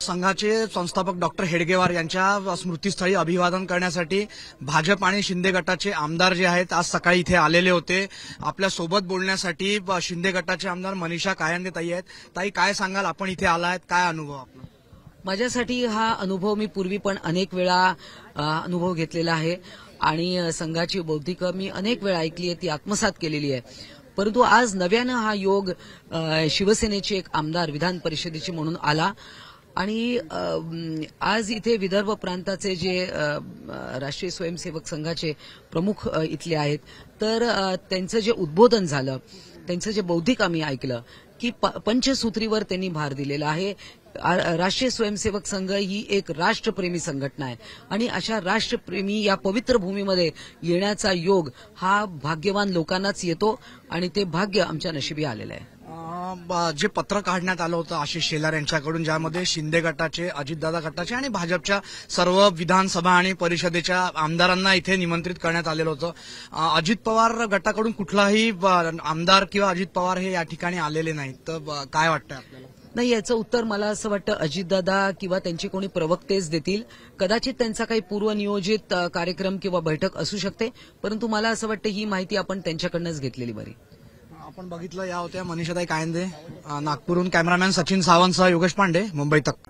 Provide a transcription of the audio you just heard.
संघाचे संस्थापक डॉक्टर हेडगेवार यांच्या स्मृतीस्थळी अभिवादन करण्यासाठी भाजप आणि शिंदे गटाचे आमदार जे आहेत आज सकाळी इथे आलेले होते। आपल्या सोबत बोलण्यासाठी शिंदे गटाचे आमदार मनीषा कायंदे ताई आहेत। ताई, काय सांगाल, आपण इथे आलात, काय अनुभव आपला? माझ्यासाठी हा अनुभव मी पूर्वी पण अनेक वेळा अनुभव घेतलेला आहे आणि संघाची बौद्धिक मी अनेक वेळा ऐकली आहे, ती आत्मसात केलेली आहे। परंतु आज नव्यानं हा योग शिवसेनेचे एक आमदार विधान परिषदेचे म्हणून आला आणि आज इथे विदर्भ प्रांताचे जे राष्ट्रीय स्वयंसेवक संघाचे प्रमुख इथले आहेत, तर त्यांचं जे उद्बोधन झालं, त्यांचं जे बौद्धिक आम्ही ऐकलं की पंचसूत्रीवर त्यांनी भार दिलेला आहे। राष्ट्रीय स्वयंसेवक संघ ही एक राष्ट्रप्रेमी संघटना आहे आणि अशा राष्ट्रप्रेमी या पवित्र भूमीमध्ये येण्याचा योग हा भाग्यवान लोकांनाच येतो आणि ते भाग्य आमच्या नशिबी आलेलं आहे। जे पत्र काढण्यात आलं होतं आशिष शेलार यांच्याकडून, ज्यामध्ये शिंदे गटाचे, अजितदादा गटाचे आणि भाजपच्या सर्व विधानसभा आणि परिषदेच्या आमदारांना इथे निमंत्रित करण्यात आलेलं होतं। अजित पवार गटाकडून कुठलाही आमदार किंवा अजित पवार हे या ठिकाणी आलेले नाहीत, तर काय वाटतंय आपल्याला? नाही, याचं उत्तर मला असं वाटतं अजितदादा किंवा त्यांचे कोणी प्रवक्तेच देतील। कदाचित त्यांचा काही पूर्वनियोजित कार्यक्रम किंवा बैठक असू शकते, परंतु मला असं वाटतं ही माहिती आपण त्यांच्याकडनंच घेतलेली बरी। आपण बघितलं, या होत्या मनीषाताई कायंदे, नागपूरहून कॅमेरामॅन सचिन सावंतसह योगेश पांडे, मुंबई तक।